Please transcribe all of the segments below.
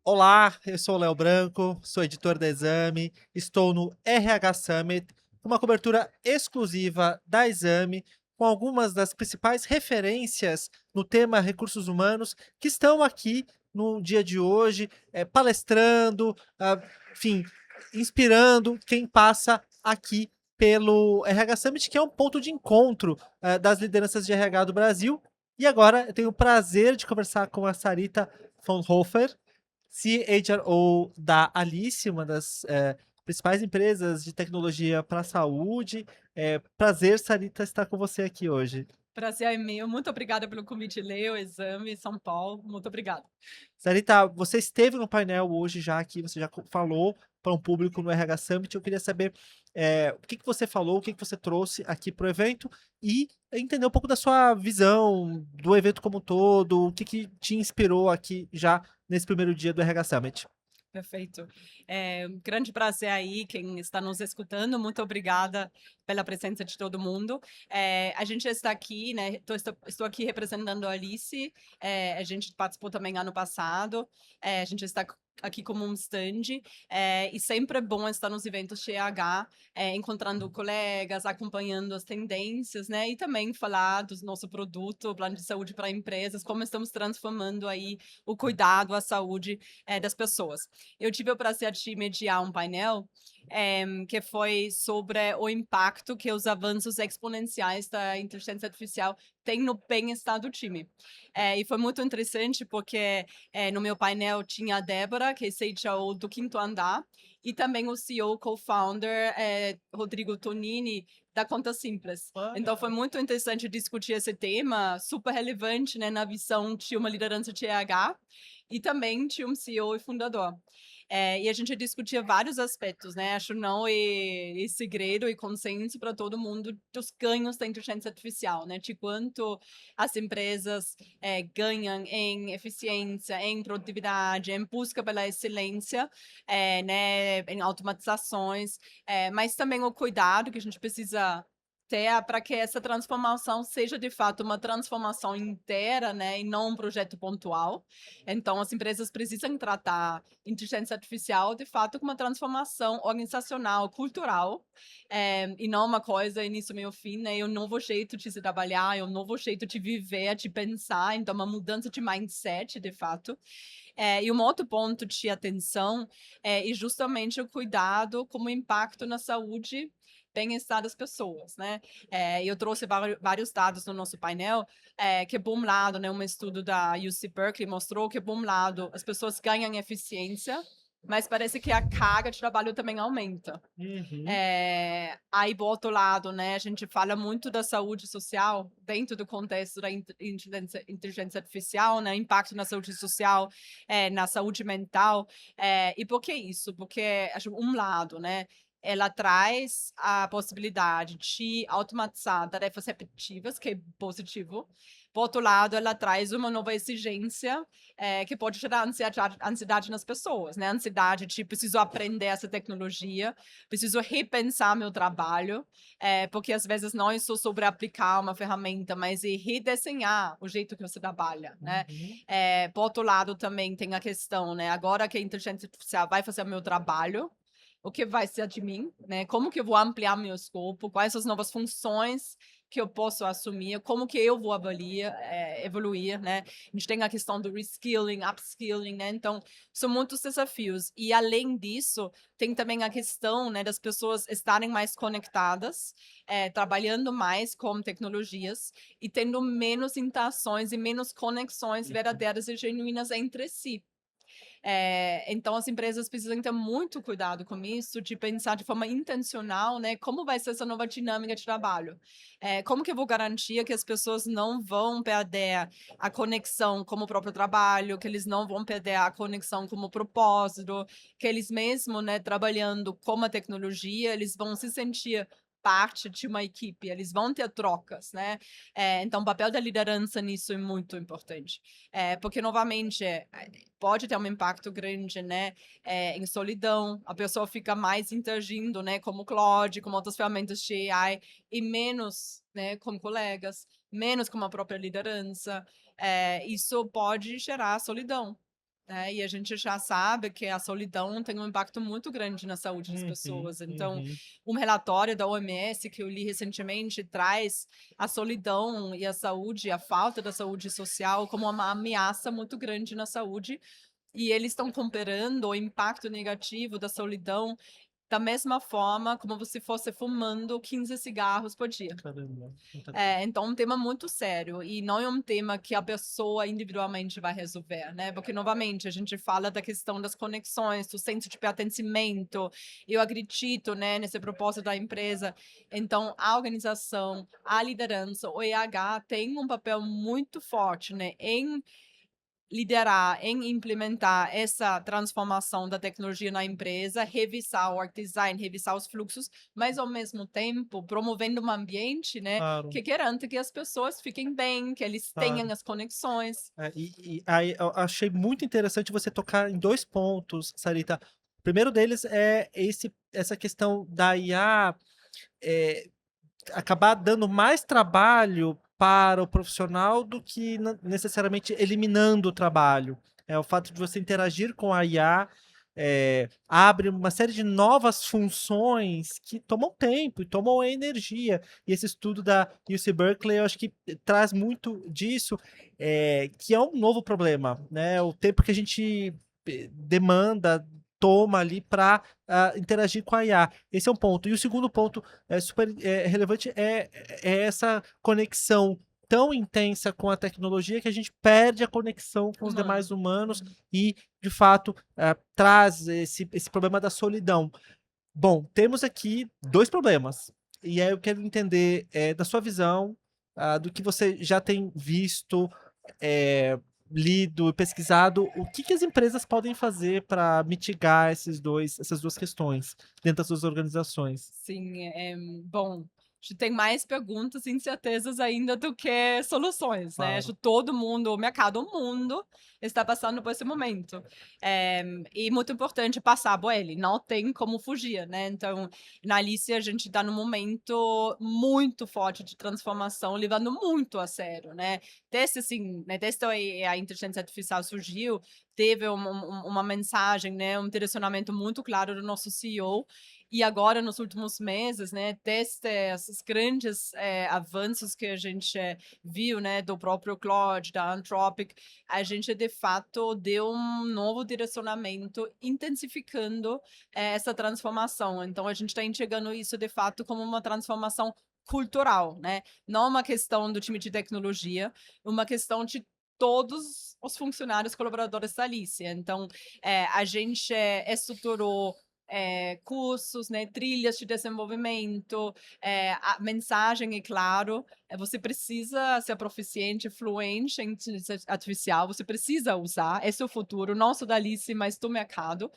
Olá, eu sou o Léo Branco, sou editor da Exame, estou no RH Summit, uma cobertura exclusiva da Exame, com algumas das principais referências no tema recursos humanos que estão aqui no dia de hoje, palestrando, enfim, inspirando quem passa aqui pelo RH Summit, que é um ponto de encontro das lideranças de RH do Brasil. E agora eu tenho o prazer de conversar com a Sarita von Hofer, CHRO da Alice, uma das principais empresas de tecnologia para a saúde. Prazer, Sarita, estar com você aqui hoje. Prazer é meu. Muito obrigada pelo convite, Leo, Exame, São Paulo. Muito obrigada. Sarita, você esteve no painel hoje já aqui, você já falou para um público no RH Summit. Eu queria saber o que você falou, o que você trouxe aqui para o evento e entender um pouco da sua visão do evento como um todo, o que te inspirou aqui já nesse primeiro dia do RH Summit. Perfeito. É um grande prazer aí, quem está nos escutando. Muito obrigada pela presença de todo mundo. A gente está aqui, né? Estou aqui representando a Alice. A gente participou também ano passado. A gente está aqui como um stand. E sempre é bom estar nos eventos GH, encontrando colegas, acompanhando as tendências, né? E também falar do nosso produto, plano de saúde para empresas, como estamos transformando aí o cuidado, a saúde das pessoas. Eu tive o prazer de mediar um painel que foi sobre o impacto que os avanços exponenciais da inteligência artificial têm no bem-estar do time. E foi muito interessante porque no meu painel tinha a Débora, que é CHO do Quinto Andar, e também o CEO, co-founder, Rodrigo Tonini, da Conta Simples. Então foi muito interessante discutir esse tema, super relevante, né, na visão de uma liderança de RH e também de um CEO e fundador. E a gente discutia vários aspectos, né? Acho não é segredo e consenso para todo mundo dos ganhos da inteligência artificial, né? De quanto as empresas ganham em eficiência, em produtividade, em busca pela excelência, né? Em automatizações, mas também o cuidado que a gente precisa ter para que essa transformação seja de fato uma transformação inteira, né? E não um projeto pontual. Então, as empresas precisam tratar inteligência artificial, de fato, como uma transformação organizacional, cultural, e não uma coisa início, meio, fim, né? É um novo jeito de se trabalhar, é um novo jeito de viver, de pensar, então uma mudança de mindset, de fato. E um outro ponto de atenção é justamente o cuidado como impacto na saúde, bem-estar das pessoas, né? Eu trouxe vários dados no nosso painel, que, por um lado, né, um estudo da UC Berkeley mostrou que, por um lado, as pessoas ganham eficiência, mas parece que a carga de trabalho também aumenta. Uhum. Aí, por outro lado, né, a gente fala muito da saúde social dentro do contexto da inteligência artificial, né, impacto na saúde social, na saúde mental. E por que isso? Porque, acho, um lado, né, ela traz a possibilidade de automatizar tarefas repetitivas, que é positivo. Por outro lado, ela traz uma nova exigência que pode gerar ansiedade nas pessoas, né? Ansiedade de preciso aprender essa tecnologia, preciso repensar meu trabalho, porque às vezes não é só sobre aplicar uma ferramenta, mas é redesenhar o jeito que você trabalha, né? Uhum. Por outro lado, também tem a questão, né? Agora que a inteligência artificial vai fazer o meu trabalho, o que vai ser de mim, né? Como que eu vou ampliar meu escopo? Quais as novas funções que eu posso assumir? Como que eu vou evoluir, né? A gente tem a questão do reskilling, upskilling, né? Então, são muitos desafios. E além disso, tem também a questão, né, das pessoas estarem mais conectadas, trabalhando mais com tecnologias e tendo menos interações e menos conexões verdadeiras e genuínas entre si. Então as empresas precisam ter muito cuidado com isso, de pensar de forma intencional, né, como vai ser essa nova dinâmica de trabalho. Como que eu vou garantir que as pessoas não vão perder a conexão com o próprio trabalho, que eles não vão perder a conexão com o propósito, que eles mesmo, né, trabalhando com a tecnologia, eles vão se sentir parte de uma equipe, eles vão ter trocas, né? Então o papel da liderança nisso é muito importante. Porque novamente pode ter um impacto grande, né, em solidão, a pessoa fica mais interagindo, né, como o Claude, com outras ferramentas de AI, e menos, né, com colegas, menos com a própria liderança. Isso pode gerar solidão. né? E a gente já sabe que a solidão tem um impacto muito grande na saúde das Uhum, pessoas. Então, uhum. um relatório da OMS que eu li recentemente traz a solidão e a saúde, a falta da saúde social como uma ameaça muito grande na saúde. E eles estão comparando o impacto negativo da solidão da mesma forma como se fosse fumando 15 cigarros por dia. Caramba, muita coisa. Então, é um tema muito sério e não é um tema que a pessoa individualmente vai resolver, né? Porque, novamente, a gente fala da questão das conexões, do senso de pertencimento. Eu acredito, né, nesse propósito da empresa. Então, a organização, a liderança, o RH tem um papel muito forte, né, em liderar, em implementar essa transformação da tecnologia na empresa, revisar o org design, revisar os fluxos, mas ao mesmo tempo promovendo um ambiente, né, Claro, que garanta que as pessoas fiquem bem, que eles tenham claro. as conexões. E aí eu achei muito interessante você tocar em 2 pontos, Sarita. O primeiro deles é essa questão da IA, eh, acabar dando mais trabalho para o profissional do que necessariamente eliminando o trabalho. É o fato de você interagir com a IA, abre uma série de novas funções que tomam tempo e tomam energia. E esse estudo da UC Berkeley, eu acho que traz muito disso, que é um novo problema, né? O tempo que a gente demanda, toma ali para interagir com a IA. Esse é um ponto. E o segundo ponto super relevante é essa conexão tão intensa com a tecnologia que a gente perde a conexão com os Humano. demais humanos e, de fato, traz esse problema da solidão. Bom, temos aqui 2 problemas. E aí eu quero entender, da sua visão, do que você já tem visto, eh, lido e pesquisado, o que que as empresas podem fazer para mitigar essas 2 questões dentro das suas organizações? Sim, bom, acho que tem mais perguntas e incertezas ainda do que soluções, né? Acho Claro. que todo mundo, o mercado, o mundo está passando por esse momento. E muito importante passar por ele, não tem como fugir, né? Então, na Alice, a gente está num momento muito forte de transformação, levando muito a sério, né? Desde, assim, né, desde a inteligência artificial surgiu, teve uma mensagem, né, um direcionamento muito claro do nosso CEO, e agora, nos últimos meses, né, desde esses grandes avanços que a gente viu, né, do próprio Claude, da Anthropic, a gente, de fato, deu um novo direcionamento, intensificando essa transformação. Então, a gente está enxergando isso, de fato, como uma transformação cultural, né? Não uma questão do time de tecnologia, uma questão de todos os funcionários colaboradores da Alice. Então, a gente estruturou cursos, né, trilhas de desenvolvimento, a mensagem é claro, você precisa ser proficiente, fluente em inteligência artificial, você precisa usar, esse é o futuro, não só da Alice, mas do mercado.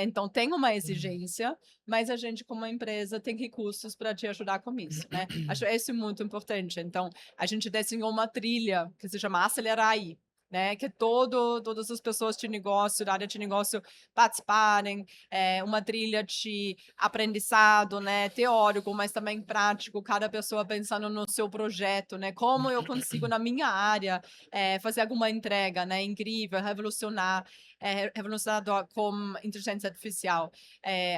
Então tem uma exigência, mas a gente, como empresa, tem recursos para te ajudar com isso, né? Acho isso muito importante. Então, a gente desenhou uma trilha que se chama Acelerar Aí, né? Que todas as pessoas de negócio, da área de negócio, participarem, uma trilha de aprendizado, né, teórico, mas também prático, cada pessoa pensando no seu projeto, né, como eu consigo na minha área fazer alguma entrega, né, incrível, revolucionador com inteligência artificial.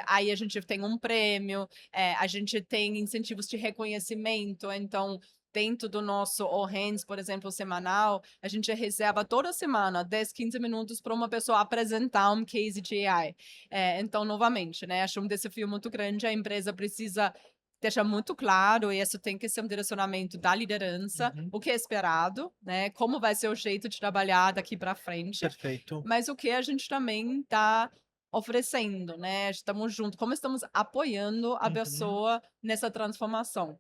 Aí a gente tem um prêmio, a gente tem incentivos de reconhecimento, então dentro do nosso All Hands, por exemplo, semanal, a gente reserva toda semana 10, 15 minutos para uma pessoa apresentar um case de AI. Então, novamente, né, acho um desafio muito grande, a empresa precisa deixar muito claro, e isso tem que ser um direcionamento da liderança, Uhum. o que é esperado, né, como vai ser o jeito de trabalhar daqui para frente, Perfeito. mas o que a gente também está oferecendo, né? Estamos juntos, como estamos apoiando a Uhum. pessoa nessa transformação.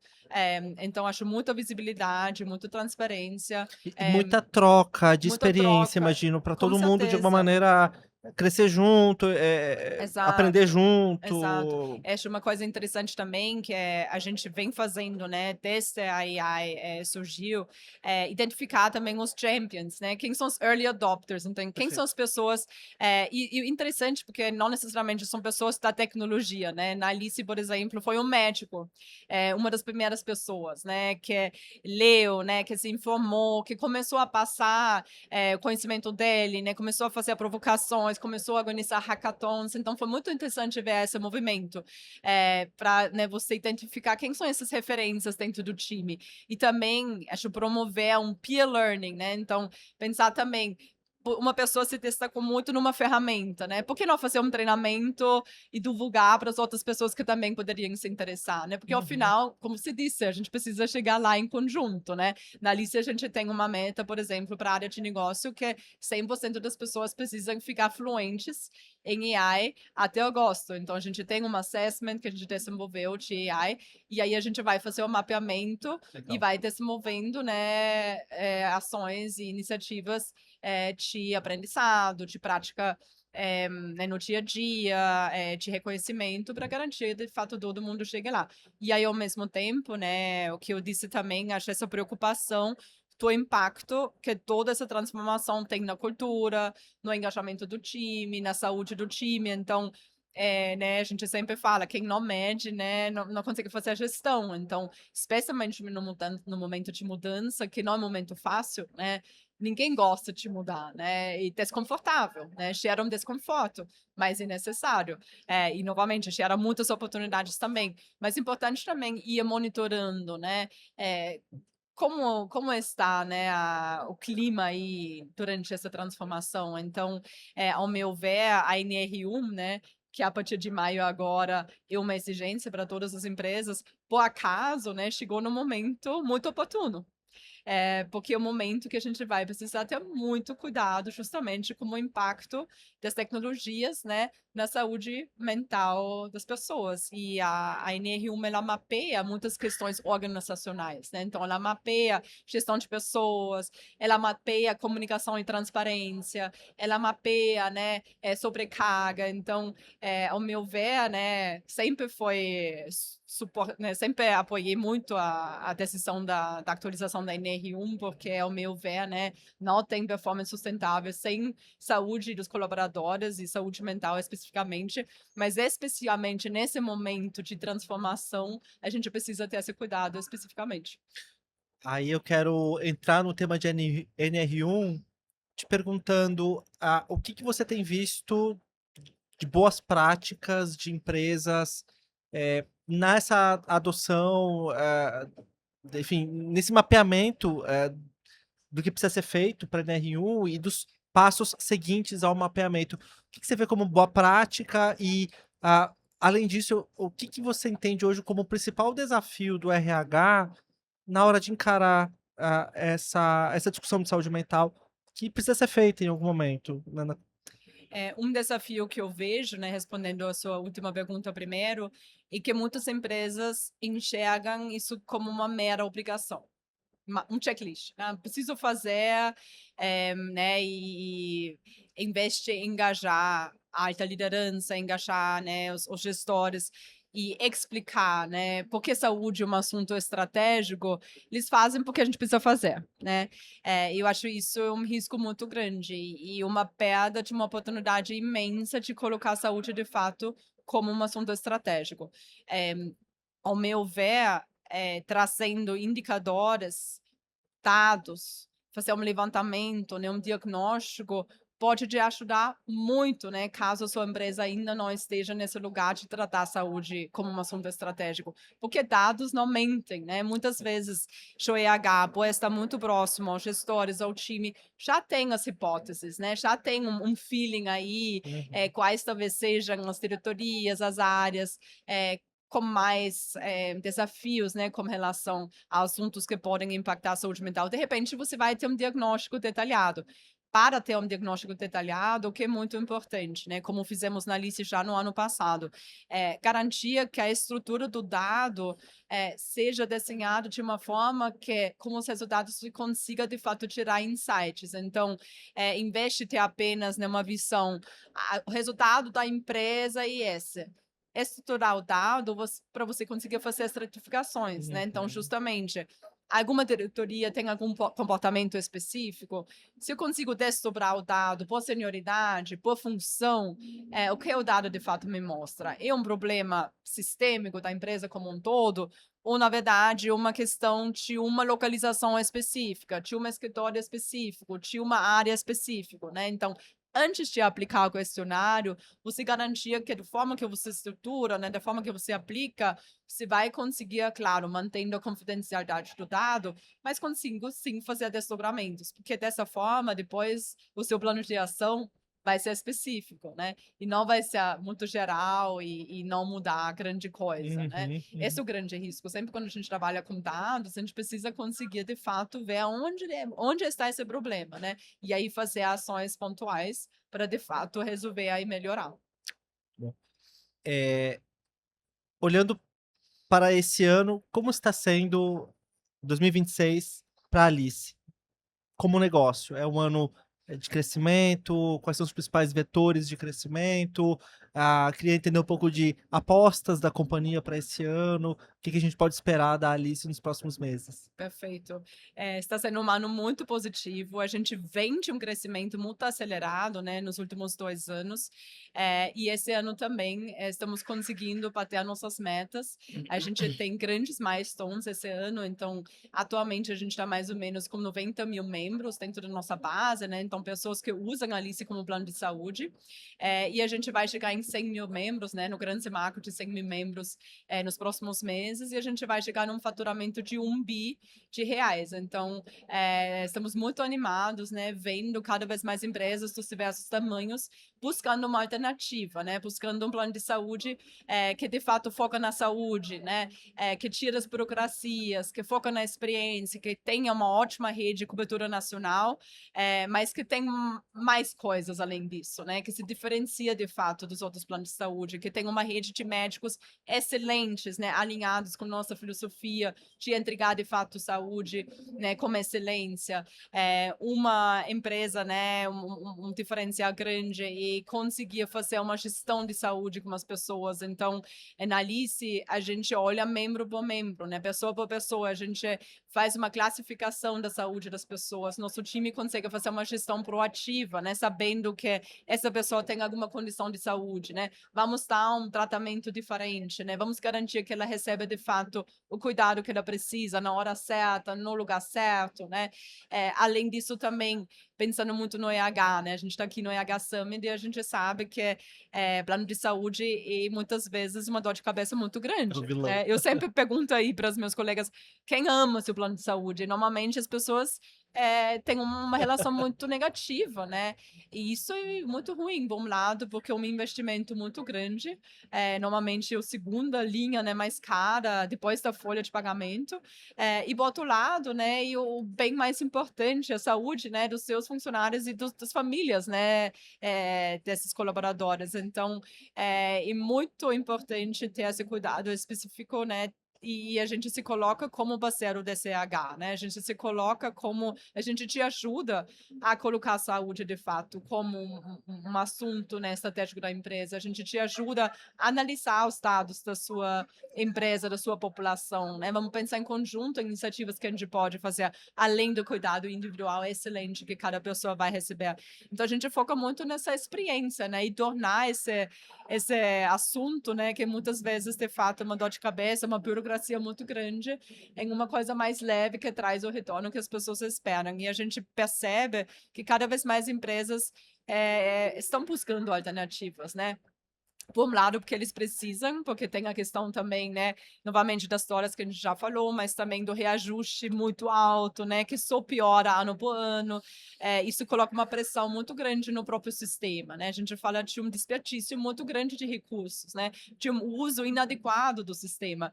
Então, acho muita visibilidade, muita transparência, E muita troca de muita experiência, troca, imagino, para com todo mundo de alguma certeza. maneira, crescer junto, aprender Exato, exato. junto. Acho uma coisa interessante também que a gente vem fazendo, né, desde a AI surgiu, identificar também os champions, né? Quem são os early adopters? Então, quem são Perfeito. as pessoas? E interessante porque não necessariamente são pessoas da tecnologia, né? Na Alice, por exemplo, foi um médico, uma das primeiras pessoas, né, que leu, né, que se informou, que começou a passar o conhecimento dele, né? Começou a fazer provocações, começou a organizar hackathons. Então, foi muito interessante ver esse movimento para, né, você identificar quem são essas referências dentro do time. E também, acho, promover um peer learning, né? Então, pensar também uma pessoa se destacou muito numa ferramenta, né? Por que não fazer um treinamento e divulgar para as outras pessoas que também poderiam se interessar, né? Porque ao Uhum. final, como se disse, a gente precisa chegar lá em conjunto, né? Na Alice, a gente tem uma meta, por exemplo, para a área de negócio, que é 100% das pessoas precisam ficar fluentes em AI até agosto. Então, a gente tem um assessment que a gente desenvolveu de AI, e aí a gente vai fazer o mapeamento e Legal. vai desenvolvendo, né, ações e iniciativas de aprendizado, de prática né, no dia a dia, de reconhecimento, para garantir, de fato, todo mundo chegue lá. E aí, ao mesmo tempo, né, o que eu disse também, acho essa preocupação do impacto que toda essa transformação tem na cultura, no engajamento do time, na saúde do time. Então, né, a gente sempre fala, quem não mede, né, não consegue fazer a gestão. Então, especialmente no momento de mudança, que não é um momento fácil, né, ninguém gosta de mudar, né, e desconfortável, né, gera um desconforto, mas é necessário. E novamente, gera muitas oportunidades também, mas importante também ir monitorando, né, como está, né, o clima aí durante essa transformação. Então, ao meu ver, a NR1, né, que a partir de maio agora é uma exigência para todas as empresas, por acaso, né, chegou no momento muito oportuno. Porque é o momento que a gente vai precisar ter muito cuidado justamente com o impacto das tecnologias, né, na saúde mental das pessoas. E a NR1, ela mapeia muitas questões organizacionais, né? Então, ela mapeia gestão de pessoas, ela mapeia comunicação e transparência, ela mapeia, né, sobrecarga. Então, ao meu ver, né, sempre foi né, sempre apoiei muito a decisão da atualização da NR1, porque, ao meu ver, né, não tem performance sustentável sem saúde dos colaboradores e saúde mental especificamente, mas especialmente nesse momento de transformação, a gente precisa ter esse cuidado especificamente. Aí eu quero entrar no tema de NR1 te perguntando, o que que você tem visto de boas práticas de empresas, nessa adoção, enfim, nesse mapeamento, do que precisa ser feito para NR1 e dos passos seguintes ao mapeamento. O que que você vê como boa prática e, além disso, o que que você entende hoje como o principal desafio do RH na hora de encarar, essa discussão de saúde mental que precisa ser feita em algum momento, né, na Um desafio que eu vejo, né, respondendo a sua última pergunta primeiro, é que muitas empresas enxergam isso como uma mera obrigação. Um checklist, né? Preciso fazer, né? E em vez de engajar a alta liderança, engajar, né, os gestores e explicar, né, por que saúde é um assunto estratégico, eles fazem porque a gente precisa fazer, né? Eu acho isso um risco muito grande e uma perda de uma oportunidade imensa de colocar a saúde de fato como um assunto estratégico. Eh, Ao meu ver, trazendo indicadores, dados, fazer um levantamento, né, um diagnóstico, pode te ajudar muito, né, caso a sua empresa ainda não esteja nesse lugar de tratar a saúde como um assunto estratégico. Porque dados não mentem, né? Muitas vezes o RH, por estar muito próximo aos gestores, ao time, já tem as hipóteses, né? Já tem um feeling aí, uhum. quais talvez sejam as diretorias, as áreas, com mais desafios, né, com relação a assuntos que podem impactar a saúde mental. De repente, você vai ter um diagnóstico detalhado. para ter um diagnóstico detalhado, o que é muito importante, né? Como fizemos na Alice já no ano passado, garantia que a estrutura do dado seja desenhado de uma forma que, com os resultados, se consiga de fato tirar insights. Então, em vez de ter apenas, né, uma visão, o resultado da empresa e esse. Estruturar o dado para você conseguir fazer as stratificações, né? Então, Uhum. justamente, alguma diretoria tem algum comportamento específico, se eu consigo desdobrar o dado por senioridade, por função, o que o dado de fato me mostra? É um problema sistêmico da empresa como um todo? Ou, na verdade, uma questão de uma localização específica, de um escritório específico, de uma área específica, né? Então, antes de aplicar o questionário, você garantia que da forma que você estrutura, né, da forma que você aplica, você vai conseguir, é claro, mantendo a confidencialidade do dado, mas consigo sim fazer desdobramentos, porque dessa forma, depois, o seu plano de ação vai ser específico, né? E não vai ser muito geral e não mudar grande coisa, né? Uhum, Esse é uhum. o grande risco. Sempre quando a gente trabalha com dados, a gente precisa conseguir, de fato, ver onde está esse problema, né? E aí fazer ações pontuais para, de fato, resolver e melhorar. Bom, olhando para esse ano, como está sendo 2026 para a Alice, como negócio? É um ano, de crescimento? Quais são os principais vetores de crescimento? Queria entender um pouco de apostas da companhia para esse ano. O que que a gente pode esperar da Alice nos próximos meses? Perfeito. Está sendo um ano muito positivo. A gente vem de um crescimento muito acelerado, né, nos últimos 2 anos. E esse ano também estamos conseguindo bater as nossas metas. A gente tem grandes milestones esse ano, então, atualmente, a gente está mais ou menos com 90.000 membros dentro da nossa base, né? Então, pessoas que usam a Alice como plano de saúde. E a gente vai chegar em 100.000 membros, né, no grande marco de 100.000 membros nos próximos meses, e a gente vai chegar num faturamento de 1 bi de reais. Então, estamos muito animados, né, vendo cada vez mais empresas dos diversos tamanhos buscando uma alternativa, né, buscando um plano de saúde que de fato foca na saúde, né, que tira as burocracias, que foca na experiência, que tenha uma ótima rede de cobertura nacional, mas que tem mais coisas além disso, né, que se diferencia de fato dos outros planos de saúde, que tem uma rede de médicos excelentes, né, alinhados com nossa filosofia de entregar de fato saúde, né, como excelência, uma empresa, né, um diferencial grande e conseguir fazer uma gestão de saúde com as pessoas. Então, na Alice, a gente olha membro por membro, né, pessoa por pessoa, a gente faz uma classificação da saúde das pessoas. Nosso time consegue fazer uma gestão proativa, né, sabendo que essa pessoa tem alguma condição de saúde, né, vamos dar um tratamento diferente, né, vamos garantir que ela receba de fato o cuidado que ela precisa na hora certa, no lugar certo, né? Além disso, também pensando muito no EH, né? A gente está aqui no EH Summit e a gente sabe que plano de saúde e muitas vezes uma dor de cabeça muito É o grande, vilão. né? Eu sempre pergunto aí para os meus colegas quem ama seu plano de saúde. E normalmente as pessoas têm uma relação muito negativa, né? E isso é muito ruim, por um lado, porque é um investimento muito grande. Normalmente é a segunda linha, né, mais cara, depois da folha de pagamento. E, por outro lado, né, e o bem mais importante, a saúde, né, dos seus funcionários e das famílias, né, desses colaboradores. Então, é muito importante ter esse cuidado específico, né, e a gente se coloca como parceiro da CH, né? A gente se coloca como a gente te ajuda a colocar a saúde de fato como um assunto, né, estratégico da empresa. A gente te ajuda a analisar os dados da sua empresa, da sua população, né? Vamos pensar em conjunto em iniciativas que a gente pode fazer além do cuidado individual excelente que cada pessoa vai receber. Então a gente foca muito nessa experiência, né? E tornar esse assunto, né, que muitas vezes de fato é uma dor de cabeça, uma burocracia muito grande, em uma coisa mais leve que traz o retorno que as pessoas esperam. E a gente percebe que cada vez mais empresas estão buscando alternativas, né? Por um lado, porque eles precisam, porque tem a questão também, né, novamente das histórias que a gente já falou, mas também do reajuste muito alto, né, que só piora ano por ano. Isso coloca uma pressão muito grande no próprio sistema, né? A gente fala de um desperdício muito grande de recursos, né, de um uso inadequado do sistema.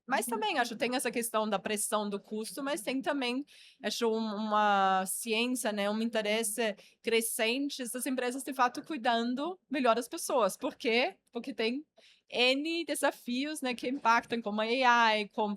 Mas também acho tem essa questão da pressão do custo, mas tem também, acho uma ciência, né, um interesse crescente das empresas de fato cuidando melhor das pessoas. Por quê? Porque tem N desafios, né, que impactam como a AI, com,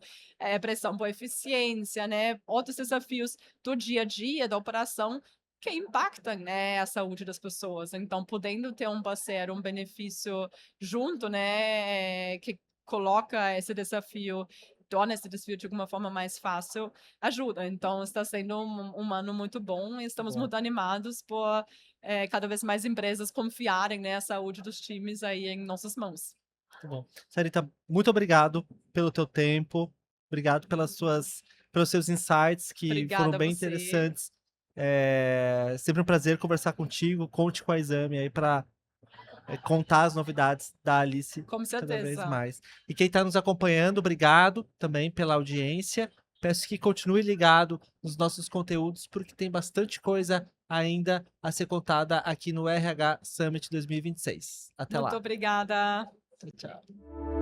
pressão por eficiência, né, outros desafios do dia a dia, da operação, que impactam, né, a saúde das pessoas. Então podendo ter um parceiro, um benefício junto, né, que coloca esse desafio, torna esse desafio de alguma forma mais fácil, ajuda. Então está sendo um ano muito bom e estamos Bom, muito animados por, cada vez mais empresas confiarem, né, a saúde dos times aí em nossas mãos. muito bom. Sarita, muito obrigado pelo teu tempo, obrigado pelos seus insights que foram Obrigada a bem você. interessantes. Sempre um prazer conversar contigo. Conte com a Exame aí para contar as novidades da Alice Com cada vez certeza. mais. E quem está nos acompanhando, obrigado também pela audiência. Peço que continue ligado nos nossos conteúdos, porque tem bastante coisa ainda a ser contada aqui no RH Summit 2026. Até Muito lá. obrigada. Tchau, tchau.